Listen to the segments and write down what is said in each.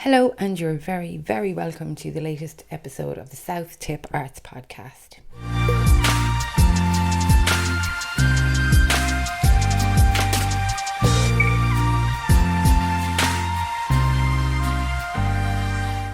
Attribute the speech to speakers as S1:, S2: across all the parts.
S1: Hello, and you're very, very welcome to the latest episode of the South Tip Arts Podcast.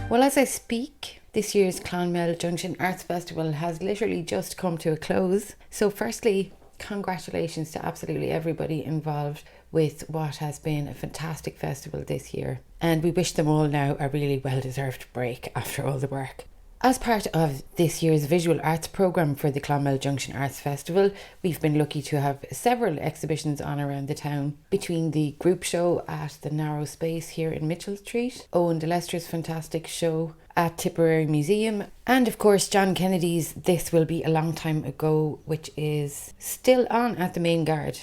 S1: Well, as I speak, this year's Clonmel Junction Arts Festival has literally just come to a close. So firstly, congratulations to absolutely everybody involved with what has been a fantastic festival this year. And we wish them all now a really well-deserved break after all the work. As part of this year's visual arts programme for the Clonmel Junction Arts Festival, we've been lucky to have several exhibitions on around the town, between the group show at the Narrow Space here in Mitchell Street, Owen de Leicester's fantastic show at Tipperary Museum, and of course John Kennedy's This Will Be a Long Time Ago, which is still on at the Main Guard.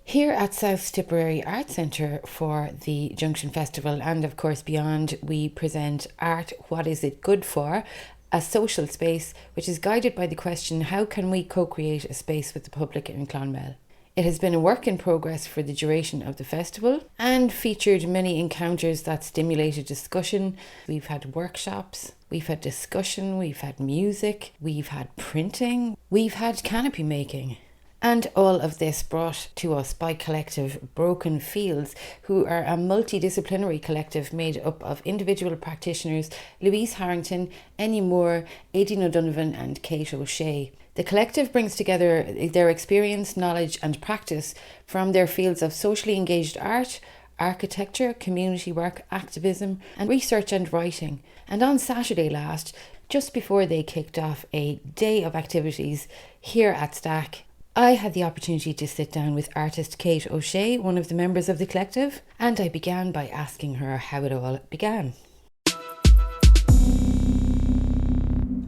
S1: Here at South Tipperary Arts Centre for the Junction Festival and of course beyond, we present Art, What Is It Good For? A social space which is guided by the question, how can we co-create a space with the public in Clonmel? It has been a work in progress for the duration of the festival and featured many encounters that stimulated discussion. We've had workshops, we've had discussion, we've had music, we've had printing, we've had canopy making. And all of this brought to us by collective Broken Fields, who are a multi-disciplinary collective made up of individual practitioners Louise Harrington, Enya Moore, Aideen Donovan and Shea. The collective brings together their experience, knowledge and practice from their fields of socially engaged art, architecture, community work, activism and research and writing. And on Saturday last, just before they kicked off a day of activities here at STAC, I had the opportunity to sit down with artist Kate O'Shea, one of the members of the collective, and I began by asking her how it all began.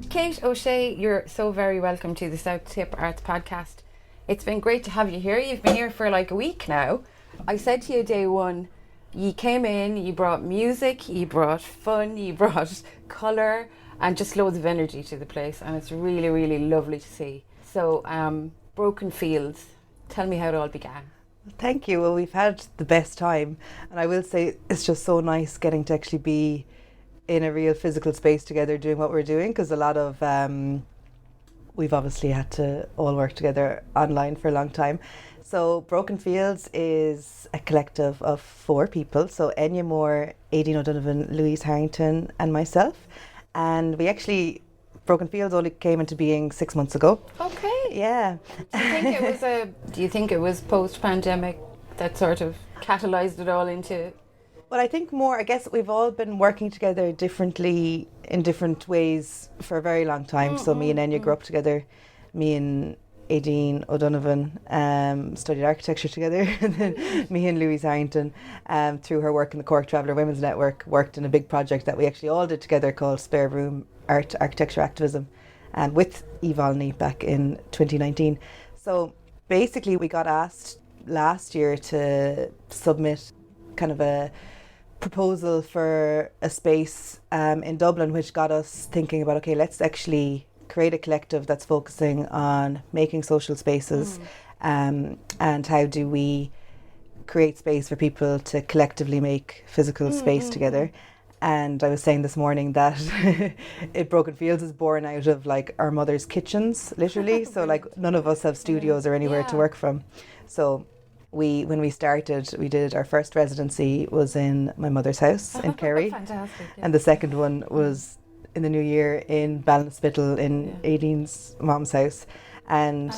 S1: Kate O'Shea, you're so very welcome to the South Tip Arts Podcast. It's been great to have you here. You've been here for like a week now. I said to you day one, you came in, you brought music, you brought fun, you brought colour and just loads of energy to the place, and it's really, really lovely to see. So, Broken Fields, tell me how it all began.
S2: Thank you. Well, we've had the best time, and I will say it's just so nice getting to actually be in a real physical space together doing what we're doing, because a lot of we've obviously had to all work together online for a long time. So Broken Fields is a collective of 4 people, so Enya Moore, Aideen Donovan, Louise Harrington and myself, and we actually Broken Fields only came into being 6 months ago.
S1: Okay.
S2: Yeah.
S1: Do you think it was post-pandemic that sort of catalysed it all into?
S2: Well, I think more, I guess we've all been working together differently in different ways for a very long time. So me and Enya grew up together. Me and Aideen O'Donovan studied architecture together. And then me and Louise Harrington, through her work in the Cork Traveller Women's Network, worked in a big project that we actually all did together called Spare Room Art, Architecture, Activism, and with Eve Olney back in 2019. So basically we got asked last year to submit kind of a proposal for a space in Dublin, which got us thinking about, okay, let's actually create a collective that's focusing on making social spaces, and how do we create space for people to collectively make physical space together. And I was saying this morning that Broken Fields is born out of like our mother's kitchens, literally. So like none of us have studios or anywhere to work from. So when we started, we did our first residency was in my mother's house in Kerry.
S1: Fantastic. Yeah.
S2: And the second one was in the new year in Ballinspittle in Aideen's mom's house. And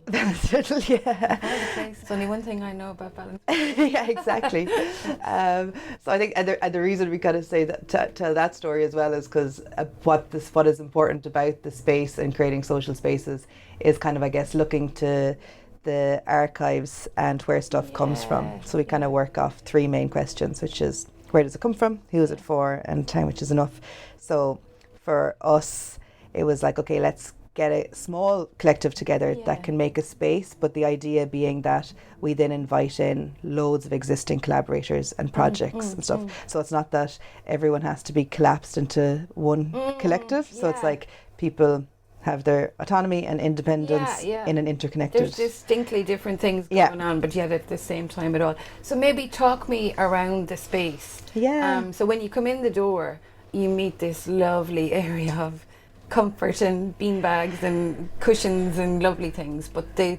S1: Ballinspittle, yeah. There's only one thing I know about Ballinspittle.
S2: Yeah, exactly. So I think, and the reason we kind of say that, tell that story as well, is because what is important about the space and creating social spaces is kind of, I guess, looking to the archives and where stuff comes from. So we kind of work off 3 main questions, which is where does it come from, who is it for, and how much is enough. So for us, it was like, okay, let's get a small collective together that can make a space, but the idea being that we then invite in loads of existing collaborators and projects and stuff. So it's not that everyone has to be collapsed into one collective. So it's like people have their autonomy and independence in an interconnected.
S1: There's distinctly different things going on, but yet at the same time at all. So maybe talk me around the space. So when you come in the door, you meet this lovely area of comfort and beanbags and cushions and lovely things, but they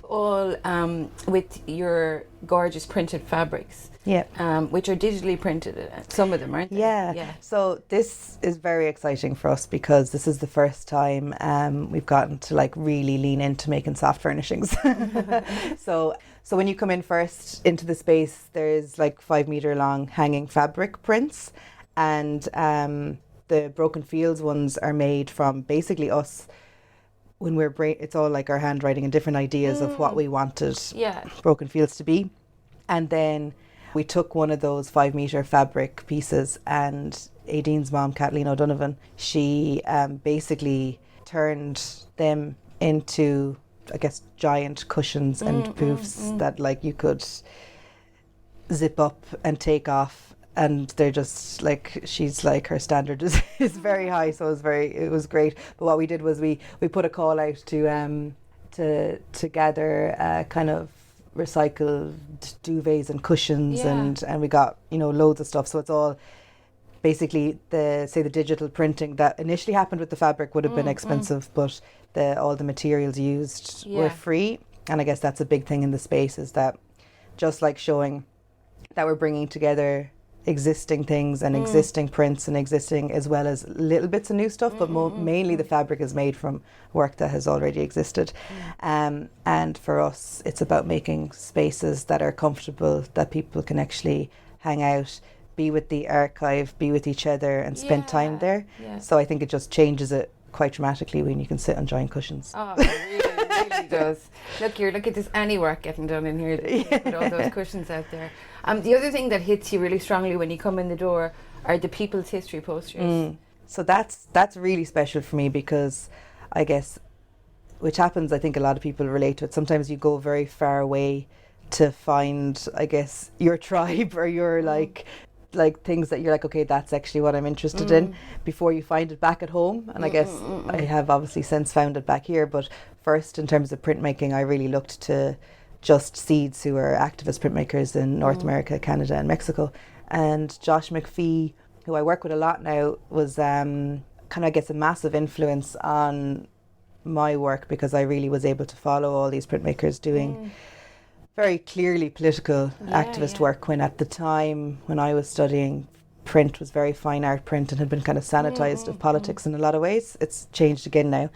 S1: all with your gorgeous printed fabrics, which are digitally printed, some of them, aren't they?
S2: So this is very exciting for us because this is the first time we've gotten to like really lean into making soft furnishings. So when you come in first into the space, there's like 5 meter long hanging fabric prints, and the Broken Fields ones are made from basically us. When it's all like our handwriting and different ideas of what we wanted Broken Fields to be. And then we took one of those 5 meter fabric pieces, and Aideen's mom, Kathleen O'Donovan, she basically turned them into, I guess, giant cushions and poofs that like you could zip up and take off. And they're just like, she's like, her standard is very high, so it was great. But what we did was we put a call out to gather kind of recycled duvets and cushions, and we got loads of stuff. So it's all basically the digital printing that initially happened with the fabric would have been expensive, but all the materials used were free. And I guess that's a big thing in the space, is that just like showing that we're bringing together existing things and existing prints and existing, as well as little bits of new stuff, but mainly the fabric is made from work that has already existed. And for us, it's about making spaces that are comfortable, that people can actually hang out, be with the archive, be with each other, and spend time there. So I think it just changes it quite dramatically when you can sit on giant cushions.
S1: Oh, it really does. Look at this Annie work getting done in here. With all those cushions out there. The other thing that hits you really strongly when you come in the door are the people's history posters.
S2: So that's really special for me, because I guess, which happens, I think a lot of people relate to it. Sometimes you go very far away to find, I guess, your tribe or your like things that you're like, okay, that's actually what I'm interested in, before you find it back at home. And I guess I have obviously since found it back here, but first in terms of printmaking, I really looked to Just Seeds, who are activist printmakers in North America, Canada and Mexico. And Josh McPhee, who I work with a lot now, was kind of, I guess, a massive influence on my work, because I really was able to follow all these printmakers doing very clearly political activist work, when at the time when I was studying, print was very fine art print and had been kind of sanitized of politics in a lot of ways. It's changed again now.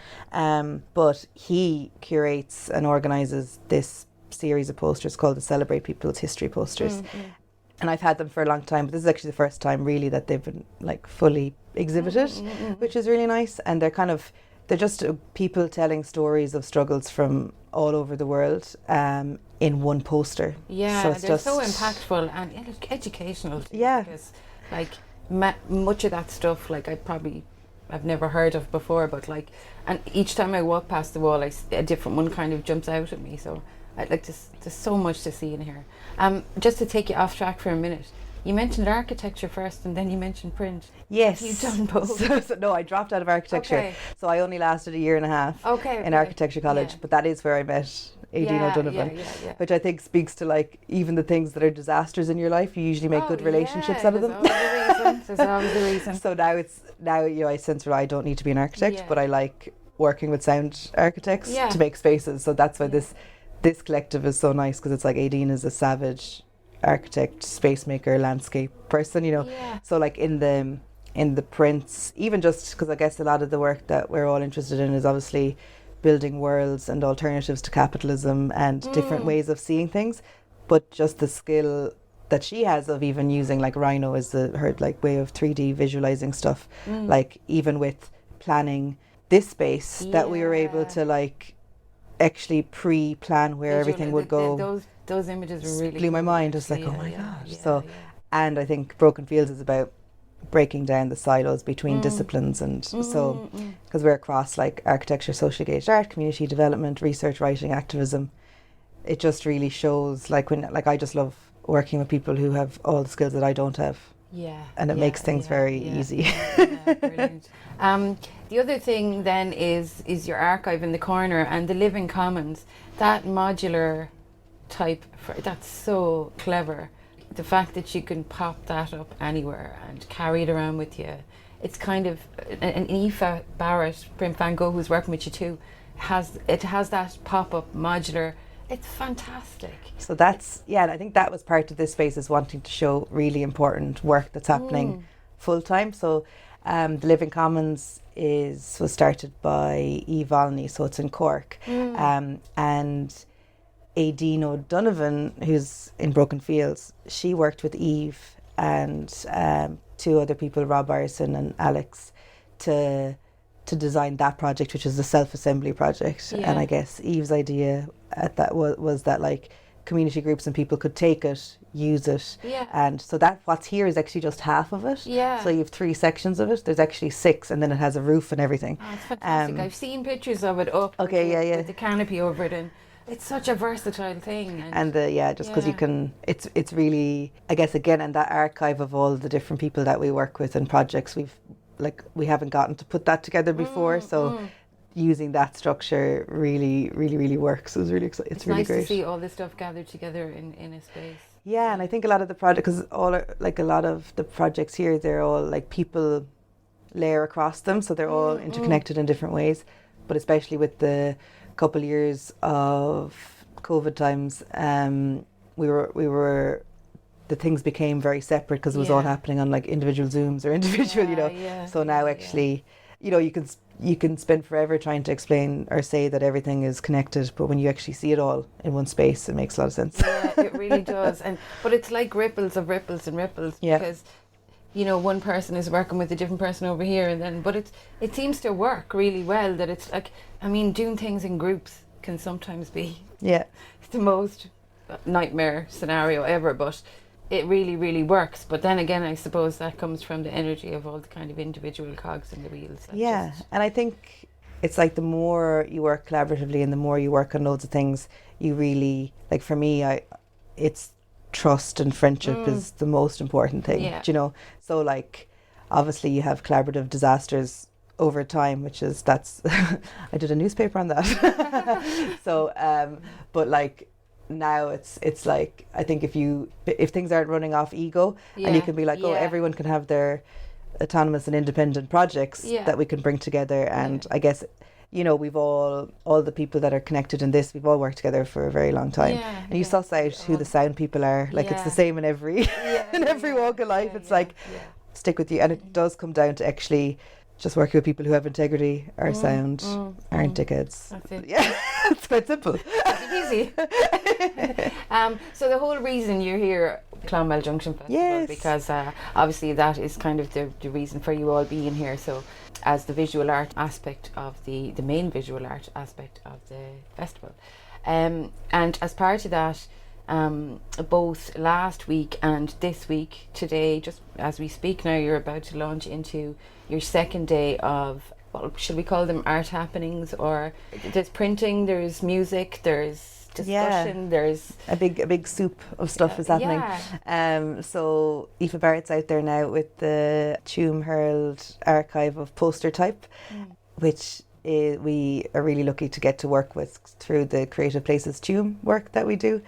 S2: But he curates and organizes this series of posters called the Celebrate People's History posters. And I've had them for a long time, but this is actually the first time really that they've been like fully exhibited, which is really nice. And they're just people telling stories of struggles from all over the world in one poster.
S1: So it's they're so impactful and educational too, because like much of that stuff, like I've never heard of before, but like, and each time I walk past the wall, a different one kind of jumps out at me. So I'd like to, there's so much to see in here. Just to take you off track for a minute, you mentioned architecture first and then you mentioned print.
S2: Yes.
S1: You've done both.
S2: So no, I dropped out of architecture. So I only lasted a year and a half in architecture college, but that is where I met Aideen O'Donovan, which I think speaks to like even the things that are disasters in your life, you usually make good relationships out of them.
S1: There's always a reason.
S2: So now I sense I don't need to be an architect, but I like working with sound architects to make spaces. So that's why this collective is so nice, because it's like Aideen is a savage architect, space maker, landscape person, So like in the prints, even just because I guess a lot of the work that we're all interested in is obviously building worlds and alternatives to capitalism and different ways of seeing things, but just the skill that she has of even using like Rhino as her like way of 3D visualizing stuff, like even with planning this space that we were able to like actually pre-plan where everything would go.
S1: Those images were really
S2: blew my mind. I was like, oh my gosh. And I think Broken Fields is about breaking down the silos between disciplines, and so because we're across like architecture, social engaged art, community development, research, writing, activism, it just really shows like when like I just love working with people who have all the skills that I don't have. and it makes things very easy.
S1: Brilliant. The other thing then is your archive in the corner and the Living Commons. That modular type, that's so clever. The fact that you can pop that up anywhere and carry it around with you. It's kind of, and Aoife Barrett, Print Van Gogh, who's working with you too, has that pop-up modular. It's fantastic.
S2: So that's, and I think that was part of this space, is wanting to show really important work that's happening full-time. So the Living Commons was started by Eve Volney, so it's in Cork. And Aideen Donovan, who's in Broken Fields, she worked with Eve and two other people, Rob Ryerson and Alex, to design that project, which is the self-assembly project. And I guess Eve's idea at that was that like community groups and people could take it, use it, and so that what's here is actually just half of it. So you have 3 sections of it. There's actually 6, and then it has a roof and everything.
S1: Oh, it's fantastic. I've seen pictures of it up. With the canopy over it, and it's such a versatile thing. And
S2: just because you can, it's really, I guess, again, and that archive of all the different people that we work with and projects, we haven't gotten to put that together before, so using that structure really works. It was really exciting. It's really
S1: nice
S2: great
S1: to see all this stuff gathered together in a space.
S2: And I think a lot of the projects, because a lot of the projects here, they're all like people layer across them, so they're all interconnected in different ways. But especially with the couple of years of COVID times, we were the things became very separate because it was all happening on like individual Zooms or individual, So now actually, you can spend forever trying to explain or say that everything is connected, but when you actually see it all in one space, it makes a lot of sense.
S1: Yeah, it really does. But it's like ripples of ripples and ripples, because one person is working with a different person over here, but it seems to work really well. That it's like, doing things in groups can sometimes be the most nightmare scenario ever, but it really, really works. But then again, I suppose that comes from the energy of all the kind of individual cogs in the wheels.
S2: And I think it's like the more you work collaboratively and the more you work on loads of things, you really, like for me, it's trust and friendship is the most important thing. So like obviously you have collaborative disasters over time, that's I did a newspaper on that. So but like now it's like, I think if things aren't running off ego, and you can be like, everyone can have their autonomous and independent projects that we can bring together, and I guess we've all the people that are connected in this, we've all worked together for a very long time, and you suss out who the sound people are, like it's the same in every in every walk of life. It's like stick with you, and it does come down to actually just working with people who have integrity, are sound, aren't dickheads.
S1: That's it.
S2: It's quite simple.
S1: Easy. So the whole reason you're here, Clonmel Junction Festival, because obviously that is kind of the reason for you all being here. So as the visual art aspect of the main visual art aspect of the festival, and as part of that, both last week and this week, today, just as we speak now, you're about to launch into your second day of, should we call them art happenings? Or there's printing, there's music, there's discussion, there's
S2: a big soup of stuff is happening. So Aoife Barrett's out there now with the Tuam Herald archive of poster type, which we are really lucky to get to work with through the Creative Places Tuam work that we do.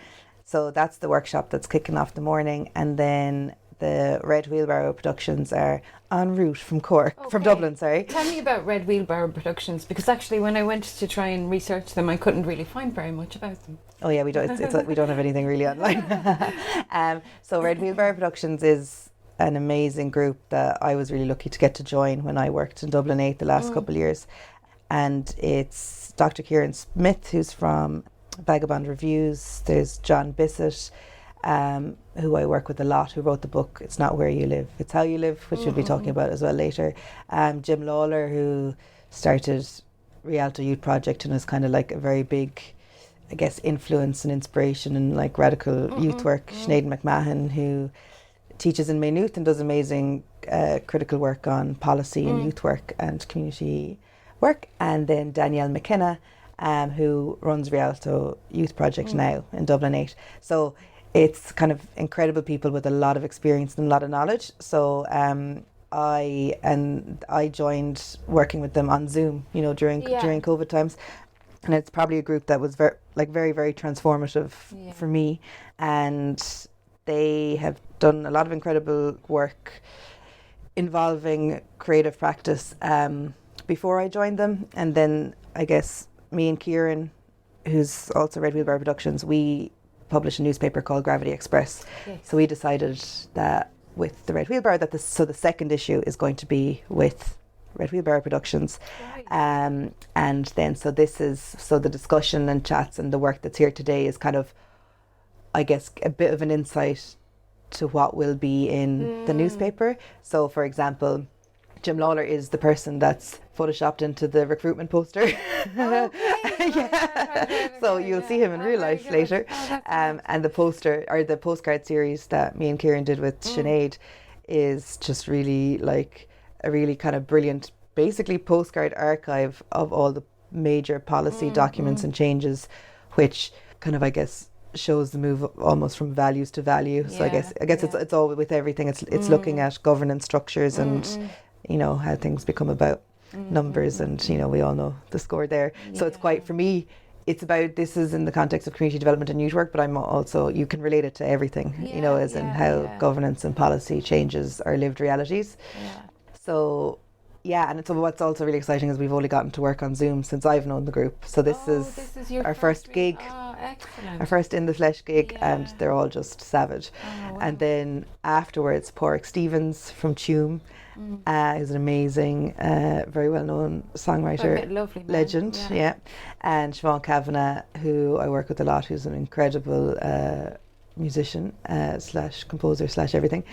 S2: So that's the workshop that's kicking off the morning, and then the Red Wheelbarrow Productions are en route from Dublin.
S1: Tell me about Red Wheelbarrow Productions, because actually when I went to try and research them, I couldn't really find very much about them.
S2: Oh yeah, we don't. We don't have anything really online. So Red Wheelbarrow Productions is an amazing group that I was really lucky to get to join when I worked in Dublin 8 the last couple of years, and it's Dr. Kieran Smith, who's from Vagabond Reviews. There's John Bissett, who I work with a lot, who wrote the book It's Not Where You Live, It's How You Live, which we'll be talking about as well later. Jim Lawler, who started Rialto Youth Project and is kind of like a very big, I guess, influence and inspiration in like radical youth work. Sinead McMahon, who teaches in Maynooth and does amazing critical work on policy and youth work and community work. And then Danielle McKenna, who runs Rialto Youth Project now in Dublin 8. So it's kind of incredible people with a lot of experience and a lot of knowledge. So I joined working with them on Zoom, during COVID times, and it's probably a group that was very, very transformative for me, and they have done a lot of incredible work involving creative practice before I joined them. And then I guess me and Kieran, who's also Red Wheelbarrow Productions, we published a newspaper called Gravity Express. Yes. So we decided that with the Red Wheelbarrow, the second issue is going to be with Red Wheelbarrow Productions. Right. And then so the discussion and chats and the work that's here today is kind of, I guess, a bit of an insight to what will be in the newspaper. So for example, Jim Lawler is the person that's photoshopped into the recruitment poster. So you'll see him in real life later. And the poster, or the postcard series that me and Kieran did with Sinead, is just really like a really kind of brilliant, basically postcard archive of all the major policy documents and changes, which kind of, I guess, shows the move almost from values to value. So I guess it's all with everything. It's looking at governance structures and how things become about numbers, and we all know the score there. So it's quite, for me, it's about, this is in the context of community development and youth work, but I'm also, you can relate it to everything, as in how governance and policy changes our lived realities. So and so what's also really exciting is we've only gotten to work on Zoom since I've known the group. So this is our first gig.
S1: Excellent.
S2: Our first in the flesh gig, and they're all just savage. Wow. And then afterwards, Pádraig Stevens from Tuam, who's an amazing, very well known songwriter,
S1: lovely
S2: legend, and Siobhan Kavanagh, who I work with a lot, who's an incredible musician slash composer slash everything.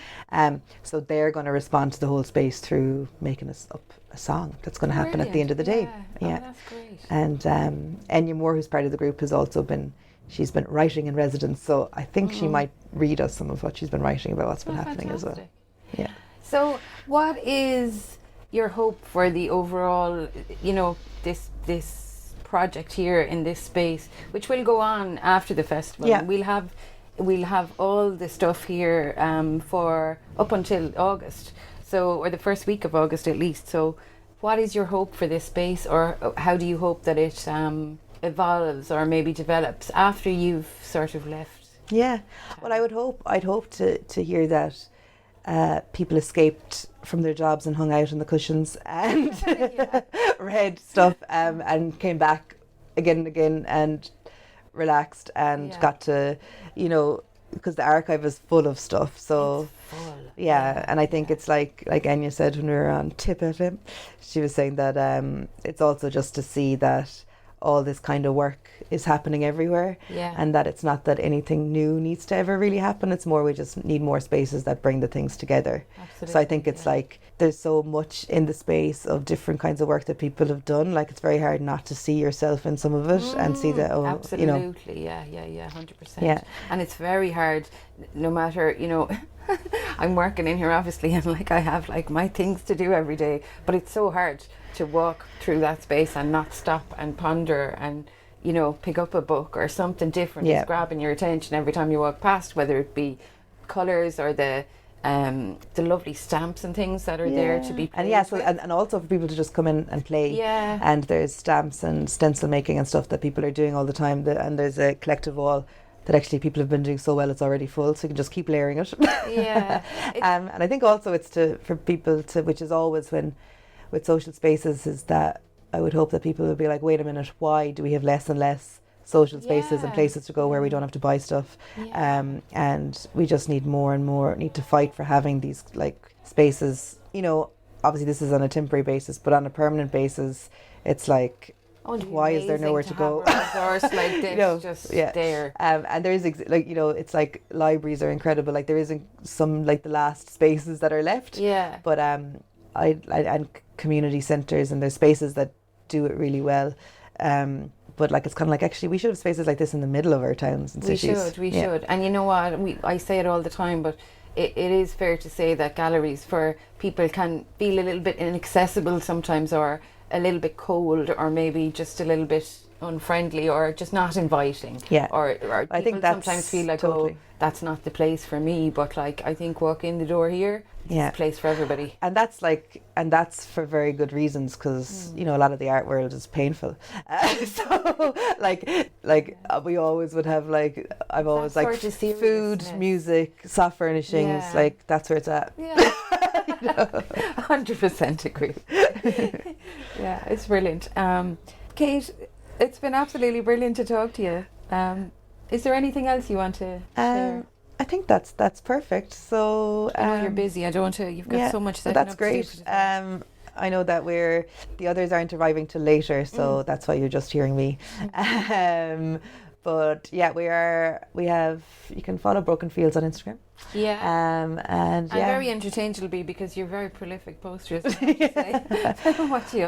S2: So they're going to respond to the whole space through making us up a song that's going to happen at the end of the day.
S1: That's great.
S2: And Enya Moore, who's part of the group, has also been writing in residence, so I think she might read us some of what she's been writing about what's been happening
S1: fantastic.
S2: As well.
S1: So what is your hope for the overall, this project here in this space, which will go on after the festival? We'll have all the stuff here for up until August, or the first week of August at least. So what is your hope for this space, or how do you hope that it evolves or maybe develops after you've sort of left?
S2: Well, I'd hope to hear that people escaped from their jobs and hung out on the cushions and read stuff and came back again and again and relaxed and got to, because the archive is full of stuff. So
S1: it's full.
S2: And I think it's like Enya said when we were on Tip FM, she was saying that it's also just to see that all this kind of work is happening everywhere, and that it's not that anything new needs to ever really happen. It's more, we just need more spaces that bring the things together. Absolutely, so I think it's like there's so much in the space of different kinds of work that people have done. Like, it's very hard not to see yourself in some of it and see that.
S1: Absolutely, 100%. And it's very hard, no matter I'm working in here obviously, and I have my things to do every day, but it's so hard to walk through that space and not stop and ponder and pick up a book or something different is grabbing your attention every time you walk past, whether it be colours or the lovely stamps and things that are there to be played with.
S2: And also for people to just come in and play. And there's stamps and stencil making and stuff that people are doing all the time, and there's a collective wall that actually people have been doing so well it's already full, so you can just keep layering it. And I think also it's for people to, which is always with social spaces, is that I would hope that people would be like, wait a minute, why do we have less and less social spaces and places to go where we don't have to buy stuff? And we just need more and more, need to fight for having these spaces. Obviously this is on a temporary basis, but on a permanent basis, it's like, why is there nowhere to go?
S1: A resource like this there.
S2: And there is it's like libraries are incredible. Like, there isn't some the last spaces that are left. But and community centres, and there's spaces that do it really well. But it's kind of actually we should have spaces like this in the middle of our towns and cities.
S1: We should. And you know what? I say it all the time, but it is fair to say that galleries for people can feel a little bit inaccessible sometimes, or a little bit cold, or maybe just a little bit unfriendly or just not inviting.
S2: Yeah.
S1: Or
S2: I think
S1: people
S2: that's
S1: sometimes feel like,
S2: totally.
S1: that's not the place for me. But like, I think walk in the door here, it's a place for everybody.
S2: And that's for very good reasons, because you know, a lot of the art world is painful. So like we always would have like, I've always like food, music, soft furnishings, like that's where it's at.
S1: Yeah. 100% agree. Yeah, it's brilliant. Kate, it's been absolutely brilliant to talk to you. Is there anything else you want to share?
S2: I think that's perfect. So
S1: I know you're busy. I don't want to. You've got so much.
S2: That's great. I know that the others aren't arriving till later, so that's why you're just hearing me. But yeah, you can follow Broken Fields on Instagram.
S1: Yeah.
S2: And
S1: very interchangeable because you're very prolific posters.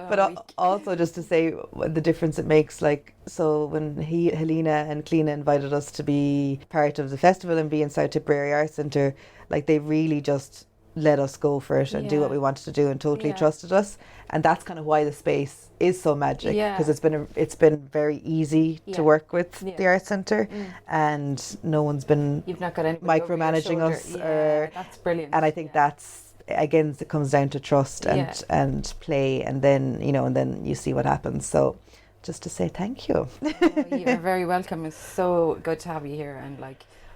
S1: But
S2: also just to say the difference it makes, like, so when Helena and Kleena invited us to be part of the festival and be in South Tipperary Arts Centre, like they really just let us go for it and do what we wanted to do and totally trusted us. And that's kind of why the space is so magic, because it's been very easy to work with the Arts Centre, and no one's been micromanaging us.
S1: That's brilliant.
S2: And I think that's, again, it comes down to trust and play, and then you see what happens. So just to say thank you.
S1: You're very welcome. It's so good to have you here, and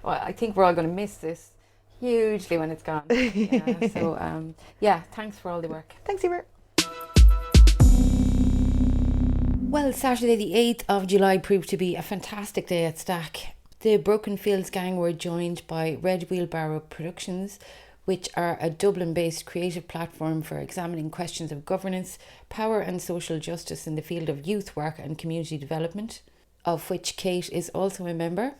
S1: I think we're all going to miss this hugely when it's gone. Thanks for all the work.
S2: Thanks, Emer.
S1: Well, Saturday the 8th of July proved to be a fantastic day at STAC. The Broken Fields gang were joined by Red Wheelbarrow Productions, which are a Dublin-based creative platform for examining questions of governance, power and social justice in the field of youth work and community development, of which Kate is also a member.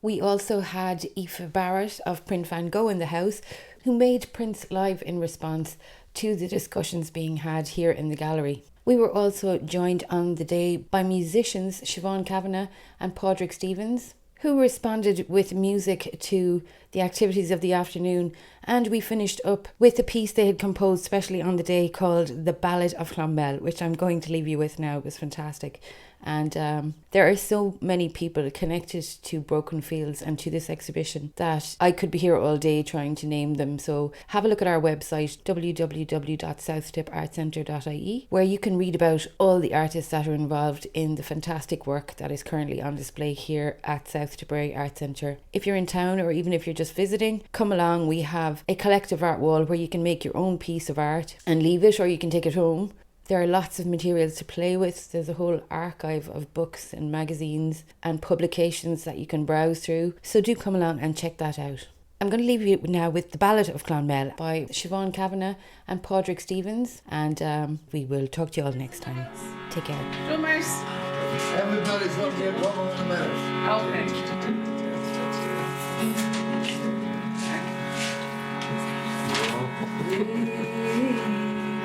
S1: We also had Aoife Barrett of Print Van Gogh in the house, who made prints live in response to the discussions being had here in the gallery. We were also joined on the day by musicians Siobhan Kavanagh and Padraig Stevens, who responded with music to the activities of the afternoon, and we finished up with a piece they had composed specially on the day called The Ballad of Clonmel, which I'm going to leave you with now. It was fantastic. And there are so many people connected to Broken Fields and to this exhibition that I could be here all day trying to name them. So have a look at our website, www.southtip.artcentre.ie, where you can read about all the artists that are involved in the fantastic work that is currently on display here at South Tipperary Arts Centre. If you're in town, or even if you're just visiting, come along. We have a collective art wall where you can make your own piece of art and leave it, or you can take it home. There are lots of materials to play with. There's a whole archive of books and magazines and publications that you can browse through. So do come along and check that out. I'm going to leave you now with The Ballad of Clonmel by Siobhan Kavanagh and Padraig Stevens. And we will talk to you all next time. Take care.
S3: Drummers.
S4: Everybody's going to get one more in a minute.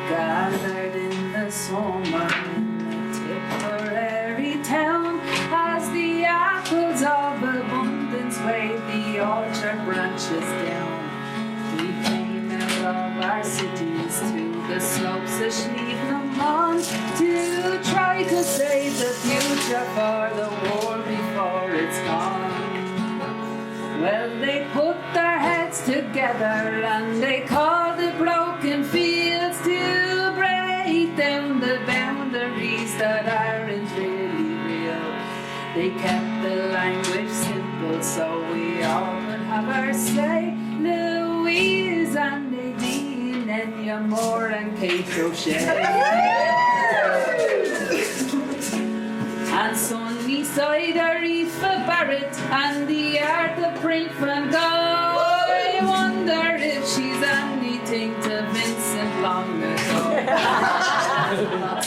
S3: Gathered in the summer in the Tipperary town, as the apples of abundance wave the orchard branches down. We came out of our cities to the slopes of Schneefnamon to try to save the future for the war before it's gone. Well, they put their heads together and they called the Broken Fields to break down the boundaries that aren't really real. They kept the language simple so we all could have our say. Louise and Aideen, Enya Moore and Kate Shea. And Sunny Cider, Aoife Barrett, and the art of Print Van Gogh. I wonder if she's anything to Vincent long ago.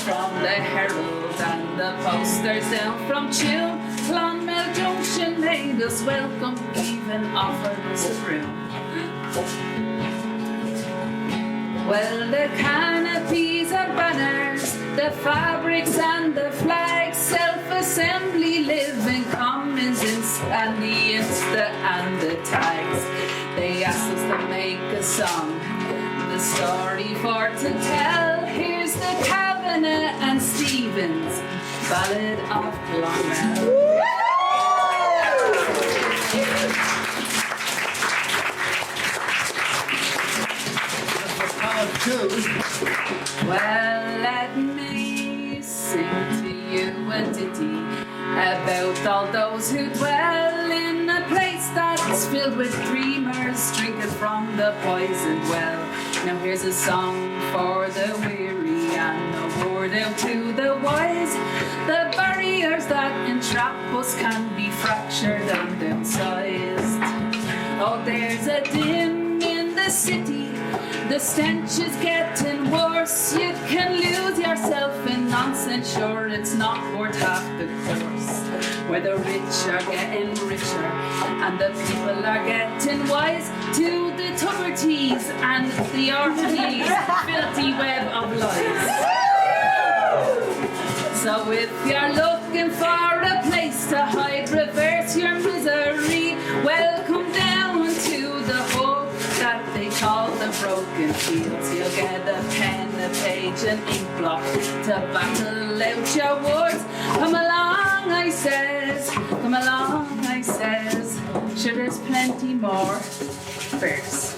S3: From the Herald and the posters down from Tuam, Clonmel Junction made us welcome, even offered us a room. Well, the canopies and banners, the fabrics and the flags, self-assembly live in commons and the Insta and the tags. They asked us to make a song, the story for to tell. Here's the Kavanagh and Stevens Ballad of Clonmel. Well, let me sing to you a ditty about all those who dwell in a place that's filled with dreamers drinking from the poisoned well. Now here's a song for the weary and a word out to the wise. The barriers that entrap us can be fractured and downsized. Oh, there's a din in the city, the stench is getting worse. You can lose yourself in nonsense, sure it's not worth half the course. Where the rich are getting richer and the people are getting wise to the tuberties and the orphanies, filthy web of lies. So if you're looking for a place to hide, reverse your misery, welcome down to the hope that they call the broken fields. You'll get a pen, a page, an ink block to battle out your words. Come along, I says, come along, I says. Sure, there's plenty more verse.